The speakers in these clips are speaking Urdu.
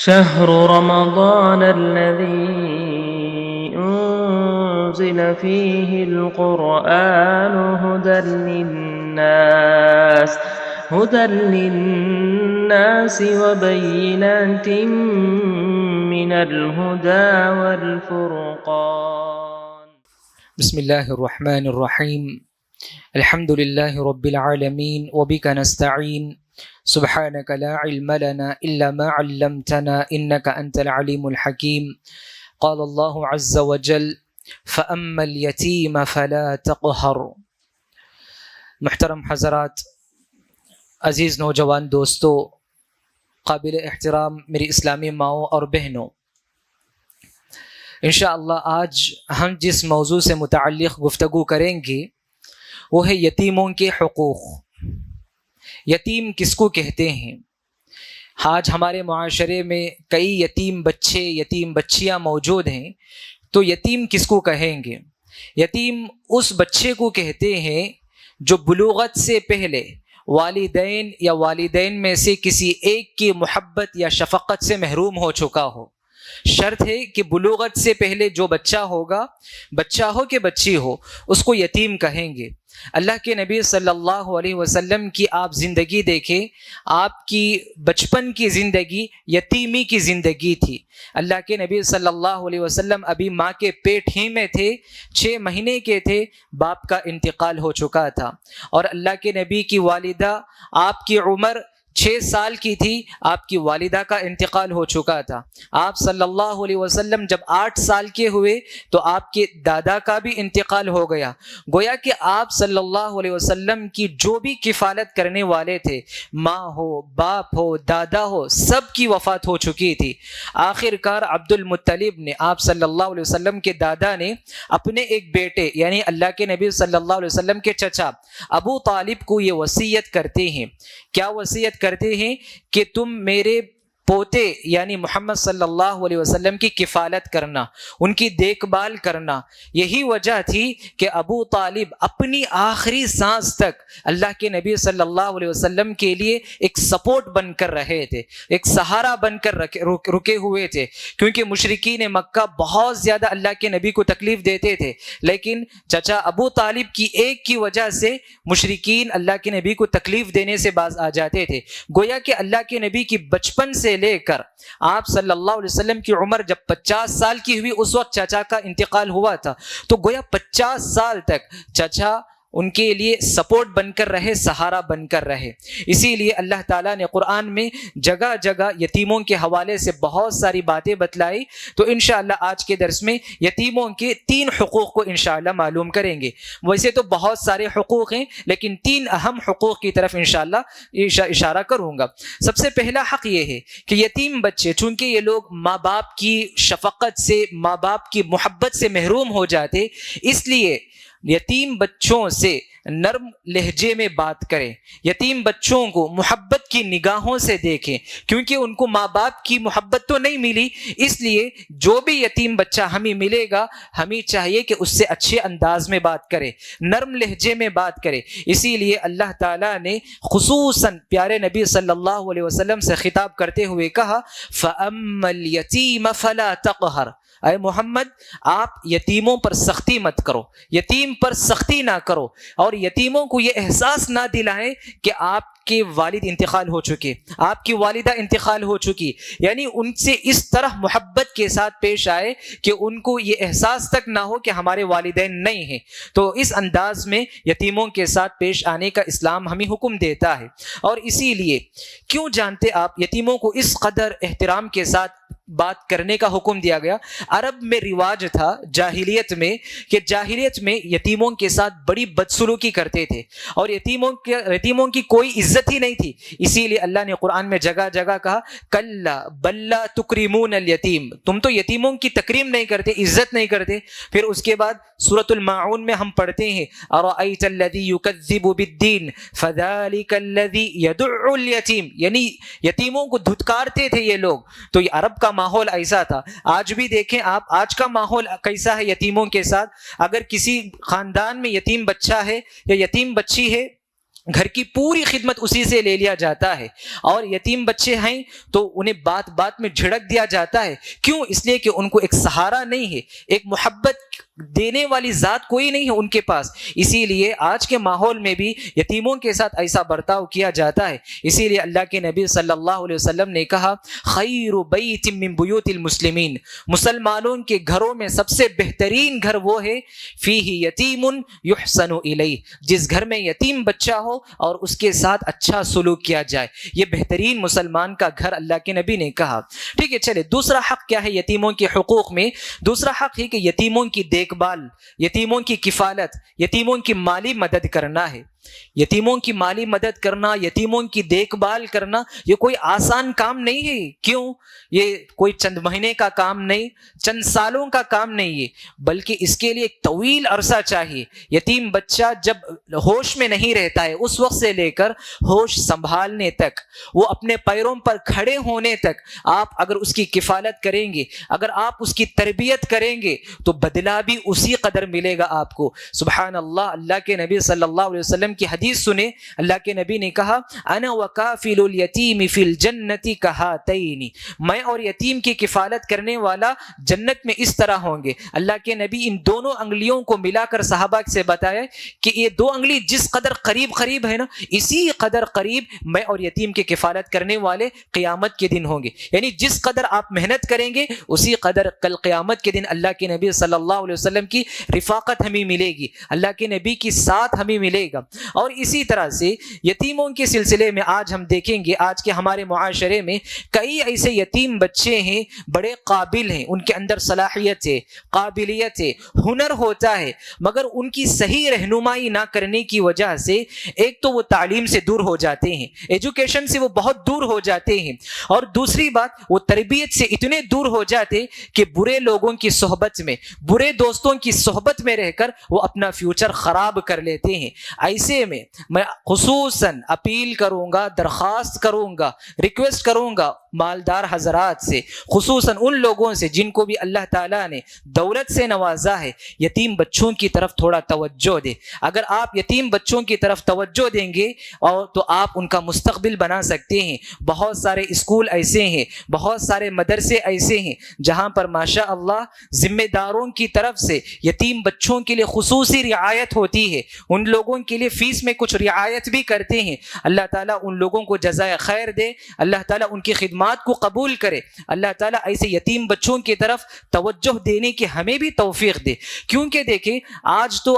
شهر رمضان الذي أنزل فيه القرآن هدى للناس وبينات من الهدى والفرقان. بسم اللہ الرحمن الرحیم الحمد للہ رب العالمین وبک نستعین سبحانک لا علم لنا الا ما علمتنا انک انت العلیم الحکیم قال اللہ عز وجل فاما الیتیم فلا تقہر۔ محترم حضرات، عزیز نوجوان دوستو، قابل احترام میری اسلامی ماؤں اور بہنوں، انشاءاللہ آج ہم جس موضوع سے متعلق گفتگو کریں گے وہ ہے یتیموں کے حقوق۔ یتیم کس کو کہتے ہیں؟ آج ہمارے معاشرے میں کئی یتیم بچے، یتیم بچیاں موجود ہیں، تو یتیم کس کو کہیں گے؟ یتیم اس بچے کو کہتے ہیں جو بلوغت سے پہلے والدین یا والدین میں سے کسی ایک کی محبت یا شفقت سے محروم ہو چکا ہو۔ شرط ہے کہ بلوغت سے پہلے جو بچہ ہوگا، بچہ ہو کہ بچی ہو، اس کو یتیم کہیں گے۔ اللہ کے نبی صلی اللہ علیہ وسلم کی آپ زندگی دیکھیں، آپ کی بچپن کی زندگی یتیمی کی زندگی تھی۔ اللہ کے نبی صلی اللہ علیہ وسلم ابھی ماں کے پیٹ ہی میں تھے، 6 مہینے کے تھے، باپ کا انتقال ہو چکا تھا، اور اللہ کے نبی کی والدہ، آپ کی عمر 6 سال کی تھی، آپ کی والدہ کا انتقال ہو چکا تھا۔ آپ صلی اللہ علیہ وسلم جب 8 سال کے ہوئے تو آپ کے دادا کا بھی انتقال ہو گیا۔ گویا کہ آپ صلی اللہ علیہ وسلم کی جو بھی کفالت کرنے والے تھے، ماں ہو، باپ ہو، دادا ہو، سب کی وفات ہو چکی تھی۔ آخر کار عبد المطلب نے، آپ صلی اللہ علیہ وسلم کے دادا نے، اپنے ایک بیٹے یعنی اللہ کے نبی صلی اللہ علیہ وسلم کے چچا ابو طالب کو یہ وصیت کرتے ہیں۔ کیا وصیت کرتے ہیں؟ کہ تم میرے پوتے یعنی محمد صلی اللہ علیہ وسلم کی کفالت کرنا، ان کی دیکھ بھال کرنا۔ یہی وجہ تھی کہ ابو طالب اپنی آخری سانس تک اللہ کے نبی صلی اللہ علیہ وسلم کے لیے ایک سپورٹ بن کر رہے تھے، ایک سہارا بن کر رکے ہوئے تھے، کیونکہ مشرکین مکہ بہت زیادہ اللہ کے نبی کو تکلیف دیتے تھے، لیکن چچا ابو طالب کی ایک کی وجہ سے مشرکین اللہ کے نبی کو تکلیف دینے سے باز آ جاتے تھے۔ گویا کہ اللہ کے نبی کی بچپن سے لے کر آپ صلی اللہ علیہ وسلم کی عمر جب 50 سال کی ہوئی، اس وقت چچا کا انتقال ہوا تھا، تو گویا 50 سال تک چچا ان کے لیے سپورٹ بن کر رہے، سہارا بن کر رہے۔ اسی لیے اللہ تعالیٰ نے قرآن میں جگہ جگہ یتیموں کے حوالے سے بہت ساری باتیں بتلائی۔ تو انشاءاللہ آج کے درس میں یتیموں کے 3 حقوق کو انشاءاللہ معلوم کریں گے۔ ویسے تو بہت سارے حقوق ہیں، لیکن 3 اہم حقوق کی طرف انشاءاللہ اشارہ کروں گا۔ سب سے پہلا حق یہ ہے کہ یتیم بچے، چونکہ یہ لوگ ماں باپ کی شفقت سے، ماں باپ کی محبت سے محروم ہو جاتے، اس لیے یتیم بچوں سے نرم لہجے میں بات کریں، یتیم بچوں کو محبت کی نگاہوں سے دیکھیں، کیونکہ ان کو ماں باپ کی محبت تو نہیں ملی، اس لیے جو بھی یتیم بچہ ہمیں ملے گا، ہمیں چاہیے کہ اس سے اچھے انداز میں بات کرے، نرم لہجے میں بات کرے۔ اسی لیے اللہ تعالیٰ نے خصوصاً پیارے نبی صلی اللہ علیہ وسلم سے خطاب کرتے ہوئے کہا فَأَمَّا الْيَتِيمَ فَلَا تَقْهَرْ، اے محمد آپ یتیموں پر سختی مت کرو، یتیم پر سختی نہ کرو، اور یتیموں کو یہ احساس نہ دلائیں کہ آپ کے والد انتقال ہو چکے، آپ کی والدہ انتقال ہو چکی، یعنی ان سے اس طرح محبت کے ساتھ پیش آئے کہ ان کو یہ احساس تک نہ ہو کہ ہمارے والدین نہیں ہیں۔ تو اس انداز میں یتیموں کے ساتھ پیش آنے کا اسلام ہمیں حکم دیتا ہے۔ اور اسی لیے کیوں جانتے آپ یتیموں کو اس قدر احترام کے ساتھ بات کرنے کا حکم دیا گیا؟ عرب میں رواج تھا جاہلیت میں کہ جاہلیت میں یتیموں کے ساتھ بڑی بدسلوکی کرتے تھے، اور یتیموں کی کوئی عزت ہی نہیں تھی۔ اسی لیے اللہ نے قرآن میں جگہ جگہ کہا کلا بل لا تکرمون الیتیم، تم تو یتیموں کی تکریم نہیں کرتے، عزت نہیں کرتے۔ پھر اس کے بعد سورۃ الماعون میں ہم پڑھتے ہیں ارأیت الذی یکذب بالدین فذلک الذی یدع الیتیم، یعنی یتیموں کو دھتکارتے تھے یہ لوگ۔ تو یہ عرب کا ماحول ایسا تھا۔ آج بھی دیکھیں آپ، آج کا ماحول کیسا ہے یتیموں کے ساتھ؟ اگر کسی خاندان میں یتیم بچہ ہے یا یتیم بچی ہے گھر کی پوری خدمت اسی سے لے لیا جاتا ہے، اور یتیم بچے ہیں تو انہیں بات بات میں جھڑک دیا جاتا ہے. کیوں؟ اس لیے کہ ان کو ایک سہارا نہیں ہے، ایک محبت دینے والی ذات کوئی نہیں ہے ان کے پاس. اسی لیے آج کے ماحول میں بھی یتیموں کے ساتھ ایسا برتاؤ کیا جاتا ہے. اسی لیے اللہ کے نبی صلی اللہ علیہ وسلم نے کہا خیر بیت من بیوت المسلمین، مسلمانوں کے گھروں میں سب سے بہترین گھر وہ ہے فیہ یتیم یحسن الیہ، جس گھر میں یتیم بچہ ہو اور اس کے ساتھ اچھا سلوک کیا جائے. یہ بہترین مسلمان کا گھر اللہ کے نبی نے کہا. ٹھیک ہے، چلے دوسرا حق کیا ہے یتیموں کے حقوق میں؟ دوسرا حق ہے کہ یتیموں کی دیکھ بھال، یتیموں کی کفالت، یتیموں کی مالی مدد کرنا ہے. یتیموں کی مالی مدد کرنا، یتیموں کی دیکھ بھال کرنا یہ کوئی آسان کام نہیں ہے. کیوں؟ یہ کوئی چند مہینے کا کام نہیں، چند سالوں کا کام نہیں ہے، بلکہ اس کے لیے ایک طویل عرصہ چاہیے. یتیم بچہ جب ہوش میں نہیں رہتا ہے اس وقت سے لے کر ہوش سنبھالنے تک، وہ اپنے پیروں پر کھڑے ہونے تک آپ اگر اس کی کفالت کریں گے، اگر آپ اس کی تربیت کریں گے تو بدلہ بھی اسی قدر ملے گا آپ کو. سبحان اللہ. اللہ کے نبی صلی اللہ علیہ وسلم کی حدیث سنے. اللہ کے نبی نے کہا انا وکافل الیتیم فی الجنت کہاتین، میں اور یتیم کی کفالت کرنے والا جنت میں اس طرح ہوں گے. اللہ کے نبی ان دونوں انگلیوں کو ملا کر صحابہ سے بتایا کہ یہ دو انگلی جس قدر قریب قریب ہے نا، اسی قدر قریب میں اور یتیم کی کفالت کرنے والے قیامت کے دن ہوں گے. یعنی جس قدر آپ محنت کریں گے اسی قدر کل قیامت کے دن اللہ کے نبی صلی اللہ علیہ وسلم کی رفاقت ہمیں ملے گی، اللہ کے نبی کی ساتھ ہمیں ملے گا. اور اسی طرح سے یتیموں کے سلسلے میں آج ہم دیکھیں گے آج کے ہمارے معاشرے میں کئی ایسے یتیم بچے ہیں بڑے قابل ہیں، ان کے اندر صلاحیت ہے، قابلیت ہے، ہنر ہوتا ہے، مگر ان کی صحیح رہنمائی نہ کرنے کی وجہ سے ایک تو وہ تعلیم سے دور ہو جاتے ہیں، ایجوکیشن سے وہ بہت دور ہو جاتے ہیں، اور دوسری بات وہ تربیت سے اتنے دور ہو جاتے کہ برے لوگوں کی صحبت میں، برے دوستوں کی صحبت میں رہ کر وہ اپنا فیوچر خراب کر لیتے ہیں. ایسے میں میں خصوصاً اپیل کروں گا، درخواست کروں گا، ریکویسٹ کروں گا مالدار حضرات سے، خصوصاً ان لوگوں سے جن کو بھی اللہ تعالیٰ نے دولت سے نوازا ہے، یتیم بچوں کی طرف تھوڑا توجہ دے. اگر آپ یتیم بچوں کی طرف توجہ دیں گے اور تو آپ ان کا مستقبل بنا سکتے ہیں. بہت سارے اسکول ایسے ہیں، بہت سارے مدرسے ایسے ہیں جہاں پر ماشاء اللہ ذمہ داروں کی طرف سے یتیم بچوں کے لیے خصوصی رعایت ہوتی ہے، ان لوگوں کے لیے فیس میں کچھ رعایت بھی کرتے ہیں. اللہ تعالیٰ ان لوگوں کو جزائے خیر دے، اللہ تعالیٰ ان کی خدمات کو قبول کرے. اللہ تعالیٰ ایسے یتیم بچوں کی طرف توجہ دینے کی ہمیں بھی توفیق دے. کیونکہ دیکھیں آج تو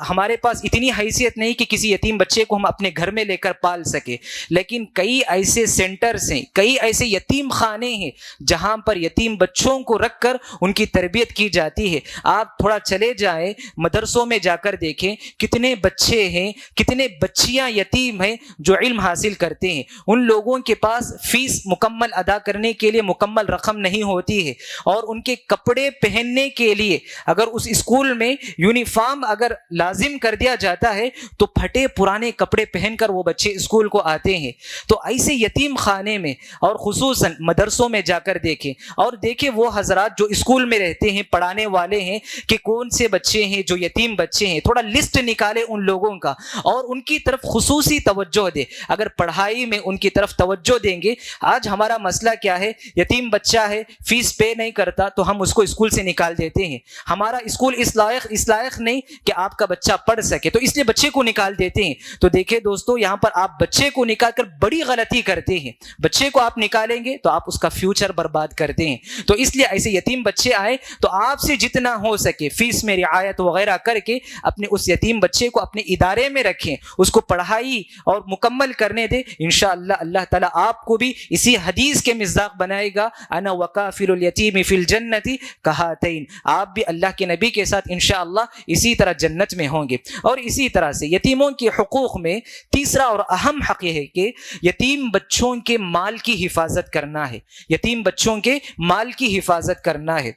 ہمارے پاس اتنی حیثیت نہیں کہ کسی یتیم بچے کو ہم اپنے گھر میں لے کر پال سکے، لیکن کئی ایسے سینٹرز ہیں، کئی ایسے یتیم خانے ہیں جہاں پر یتیم بچوں کو رکھ کر ان کی تربیت کی جاتی ہے. آپ تھوڑا چلے جائیں مدرسوں میں جا کر دیکھیں کتنے بچے ہیں، کتنے بچیاں یتیم ہیں جو علم حاصل کرتے ہیں. ان لوگوں کے پاس فیس مکمل ادا کرنے کے لیے مکمل رقم نہیں ہوتی ہے، اور ان کے کپڑے پہننے کے لیے اگر اس اسکول میں یونیفارم اگر لازم کر دیا جاتا ہے تو پھٹے پرانے کپڑے پہن کر وہ بچے اسکول کو آتے ہیں. تو ایسے یتیم خانے میں اور خصوصاً مدرسوں میں جا کر دیکھیں، اور دیکھیں وہ حضرات جو اسکول میں رہتے ہیں، پڑھانے والے ہیں، کہ کون سے بچے ہیں جو یتیم بچے ہیں. تھوڑا لسٹ نکالے ان لوگوں کا اور ان کی طرف خصوصی توجہ دے. اگر پڑھائی میں ان کی طرف توجہ دیں گے، آج ہمارا مسئلہ کیا ہے، یتیم بچہ ہے فیس پے نہیں کرتا تو ہم اس کو اسکول سے نکال دیتے ہیں. ہمارا اسکول اس لائق نہیں کہ آپ کا بچہ پڑھ سکے، تو اس لیے بچے کو نکال دیتے ہیں. تو دیکھیں دوستو، یہاں پر آپ بچے کو نکال کر بڑی غلطی کرتے ہیں. بچے کو آپ نکالیں گے تو آپ اس کا فیوچر برباد کرتے ہیں. تو اس لیے ایسے یتیم بچے آئے تو آپ سے جتنا ہو سکے فیس میں رعایت وغیرہ کر کے اپنے اس یتیم بچے کو اپنے ادارے میں رکھیں، اس کو پڑھائی اور مکمل کرنے دیں. انشاءاللہ اللہ تعالیٰ آپ کو بھی اسی حدیث کے مصداق بنائے گا، انا وکافل الیتیم فی الجنت کہاتین. آپ بھی اللہ کے نبی کے ساتھ انشاءاللہ اسی طرح جنت میں ہوں گے. اور اسی طرح سے یتیموں کے حقوق میں تیسرا اور اہم حق یہ ہے کہ یتیم بچوں کے مال کی حفاظت کرنا ہے. یتیم بچوں کے مال کی حفاظت کرنا ہے.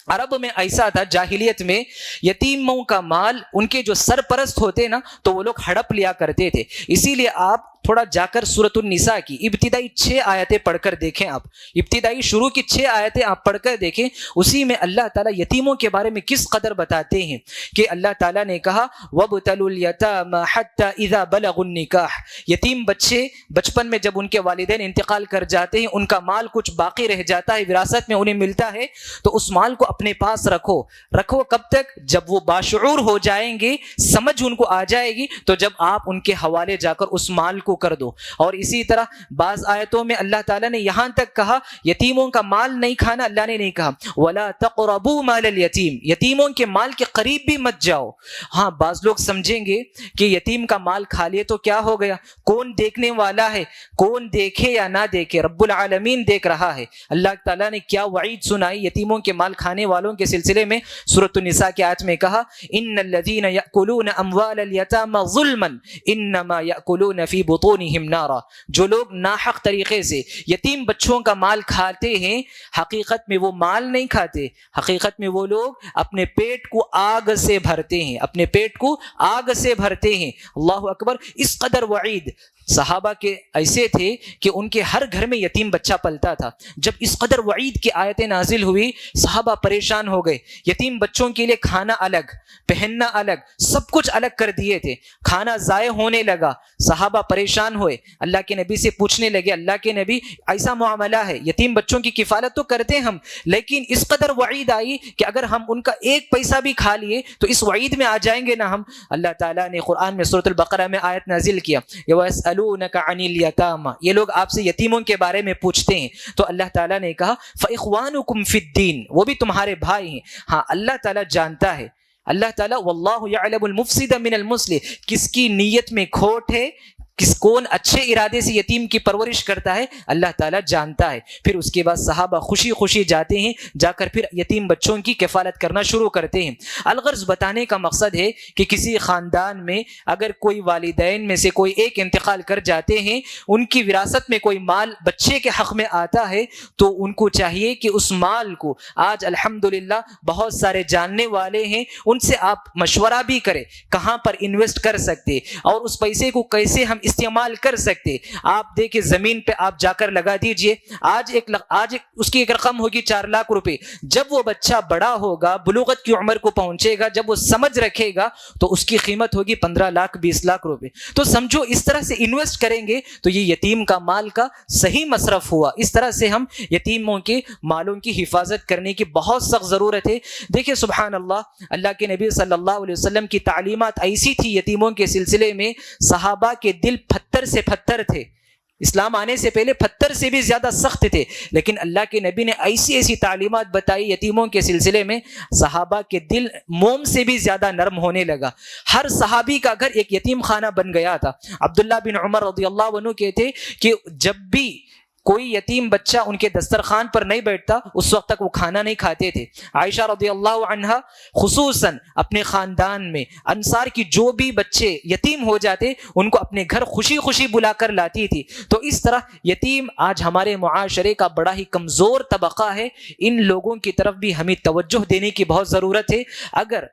عرب میں ایسا تھا جاہلیت میں، یتیموں کا مال ان کے جو سرپرست ہوتے نا تو وہ لوگ ہڑپ لیا کرتے تھے. اسی لیے آپ تھوڑا جا کر سورۃ النساء کی ابتدائی 6 آیتیں پڑھ کر دیکھیں. آپ ابتدائی شروع کی 6 آیتیں آپ پڑھ کر دیکھیں. اسی میں اللہ تعالیٰ یتیموں کے بارے میں کس قدر بتاتے ہیں کہ اللہ تعالیٰ نے کہا وَابْتَلُوا الْيَتَامَ حَتَّى إِذَا بَلَغُوا النِّكَاحَ. یتیم بچے بچپن میں جب ان کے والدین انتقال کر جاتے ہیں، ان کا مال کچھ باقی رہ جاتا ہے، وراثت میں انہیں ملتا ہے، تو اس مال کو اپنے پاس رکھو. کب تک؟ جب وہ باشعور ہو جائیں گے، سمجھ ان کو آ جائے گی، تو جب آپ ان کے حوالے جا کر اس مال کو کر دو. اور اسی طرح بعض آیتوں میں اللہ تعالیٰ نے یہاں تک کہا یتیموں کا مال نہیں کھانا. اللہ نے نہیں کہا وَلَا تَقْرَبُوا مَالَ الْيَتِيمِ، یتیموں کے مال کے قریب بھی مت جاؤ. ہاں بعض لوگ سمجھیں گے کہ یتیم کا مال کھا لیے تو کیا ہو گیا، کون دیکھنے والا ہے، کون دیکھے یا نہ دیکھے، رب العالمین دیکھ رہا ہے. اللہ تعالیٰ نے کیا وعید سنائی یتیموں کے مال کھانے والوں کے سلسلے میں. سورۃ النساء کی آیت میں کہا ان الذین یأکلون اموال الیتامی ظلما انما یأکلون فی بطونہم نارا. جو لوگ ناحق طریقے سے یتیم بچوں کا مال کھاتے ہیں، حقیقت میں وہ مال نہیں کھاتے، حقیقت میں وہ لوگ اپنے پیٹ کو آگ سے بھرتے ہیں، اپنے پیٹ کو آگ سے بھرتے ہیں. اللہ اکبر. اس قدر وعید. صحابہ کے ایسے تھے کہ ان کے ہر گھر میں یتیم بچہ پلتا تھا. جب اس قدر وعید کی آیتیں نازل ہوئی، صحابہ پریشان ہو گئے. یتیم بچوں کے لیے کھانا الگ، پہننا الگ، سب کچھ الگ کر دیے تھے. کھانا ضائع ہونے لگا، صحابہ پریشان ہوئے، اللہ کے نبی سے پوچھنے لگے اللہ کے نبی ایسا معاملہ ہے، یتیم بچوں کی کفالت تو کرتے ہم، لیکن اس قدر وعید آئی کہ اگر ہم ان کا ایک پیسہ بھی کھا لیے تو اس وعید میں آ جائیں گے نا ہم. اللہ تعالیٰ نے قرآن میں سورۃ البقرہ میں آیت نازل کیا يَسْأَلُونَكَ عَنِ الْيَتَامَى. یہ لوگ آپ سے یتیموں کے بارے میں پوچھتے ہیں، تو اللہ تعالیٰ نے کہا فَإِخْوَانُكُمْ فِي الدِّينِ، وہ بھی تمہارے بھائی ہیں. ہاں اللہ تعالیٰ جانتا ہے، اللہ تعالیٰ واللہ یعلم المفسد من المصلح، کس کی نیت میں کھوٹ ہے، کون اچھے ارادے سے یتیم کی پرورش کرتا ہے، اللہ تعالیٰ جانتا ہے. پھر اس کے بعد صحابہ خوشی خوشی جاتے ہیں، جا کر پھر یتیم بچوں کی کفالت کرنا شروع کرتے ہیں. الغرض بتانے کا مقصد ہے کہ کسی خاندان میں اگر کوئی والدین میں سے کوئی ایک انتقال کر جاتے ہیں، ان کی وراثت میں کوئی مال بچے کے حق میں آتا ہے، تو ان کو چاہیے کہ اس مال کو، آج الحمدللہ بہت سارے جاننے والے ہیں، ان سے آپ مشورہ بھی کریں کہاں پر انویسٹ کر سکتے اور اس پیسے کو کیسے ہم استعمال کر سکتے. آپ دیکھیں زمین پہ آپ جا کر لگا دیجئے، آج اس کی ایک رقم ہوگی 4 لاکھ روپے. جب وہ بچہ بڑا ہوگا، بلوغت کی عمر کو پہنچے گا، جب وہ سمجھ رکھے گا، تو اس کی قیمت ہوگی 15 لاکھ 20 لاکھ روپے. تو سمجھو اس طرح سے انویسٹ کریں گے تو یہ یتیم کا مال کا صحیح مصرف ہوا. اس طرح سے ہم یتیموں کے مالوں کی حفاظت کرنے کی بہت سخت ضرورت ہے. دیکھیں سبحان اللہ کے نبی صلی اللہ علیہ وسلم کی تعلیمات ایسی تھی یتیموں کے سلسلے میں، صحابہ کے دل پتھر سے پتھر تھے. اسلام آنے سے پہلے پتھر سے بھی زیادہ سخت تھے، لیکن اللہ کے نبی نے ایسی تعلیمات بتائی یتیموں کے سلسلے میں، صحابہ کے دل موم سے بھی زیادہ نرم ہونے لگا. ہر صحابی کا گھر ایک یتیم خانہ بن گیا تھا. عبداللہ بن عمر رضی اللہ عنہ کہتے کہ جب بھی کوئی یتیم بچہ ان کے دسترخوان پر نہیں بیٹھتا، اس وقت تک وہ کھانا نہیں کھاتے تھے. عائشہ رضی اللہ عنہا خصوصاً اپنے خاندان میں انصار کی جو بھی بچے یتیم ہو جاتے ان کو اپنے گھر خوشی خوشی بلا کر لاتی تھی. تو اس طرح یتیم آج ہمارے معاشرے کا بڑا ہی کمزور طبقہ ہے. ان لوگوں کی طرف بھی ہمیں توجہ دینے کی بہت ضرورت ہے. اگر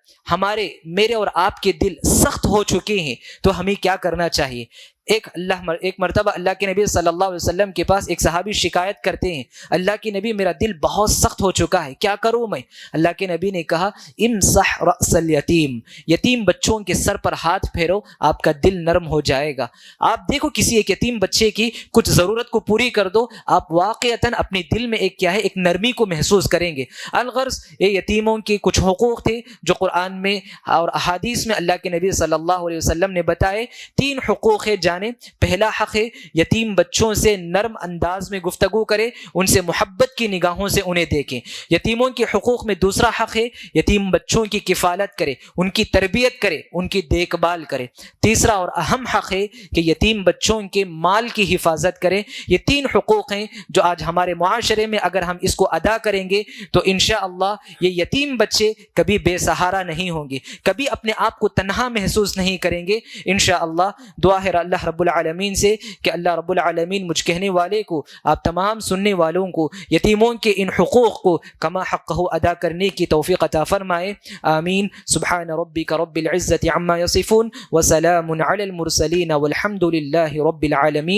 میرے اور آپ کے دل سخت ہو چکے ہیں تو ہمیں کیا کرنا چاہیے؟ ایک مرتبہ اللہ کے نبی صلی اللہ علیہ وسلم کے پاس ایک صحابی شکایت کرتے ہیں، اللہ کے نبی میرا دل بہت سخت ہو چکا ہے، کیا کروں میں؟ اللہ کے نبی نے کہا امسح رأس الیتیم، یتیم بچوں کے سر پر ہاتھ پھیرو، آپ کا دل نرم ہو جائے گا. آپ دیکھو کسی ایک یتیم بچے کی کچھ ضرورت کو پوری کر دو، آپ واقعتاً اپنے دل میں ایک نرمی کو محسوس کریں گے. الغرض یہ یتیموں کے کچھ حقوق تھے جو قرآن میں اور احادیث میں اللہ کے نبی صلی اللہ علیہ وسلم نے بتائے. 3 حقوق ہے. پہلا حق ہے یتیم بچوں سے نرم انداز میں گفتگو کرے، ان سے محبت کی نگاہوں سے انہیں دیکھیں. یتیموں کے حقوق میں دوسرا حق ہے یتیم بچوں کی کفالت کرے، ان کی تربیت کرے، ان کی دیکھ بھال کرے. تیسرا اور اہم حق ہے کہ یتیم بچوں کے مال کی حفاظت کرے. یہ 3 حقوق ہیں جو آج ہمارے معاشرے میں اگر ہم اس کو ادا کریں گے تو انشاءاللہ یہ یتیم بچے کبھی بے سہارا نہیں ہوں گے، کبھی اپنے آپ کو تنہا محسوس نہیں کریں گے. انشاءاللہ دعا ہے اللہ اللہ رب العالمین سے کہ اللہ رب العالمین مجھ کہنے والے کو، آپ تمام سننے والوں کو یتیموں کے ان حقوق کو کما حقہ ادا کرنے کی توفیق عطا فرمائے، آمین۔ سبحان ربک رب العزت عما یصفون وسلام علی المرسلین والحمد للہ رب العالمین۔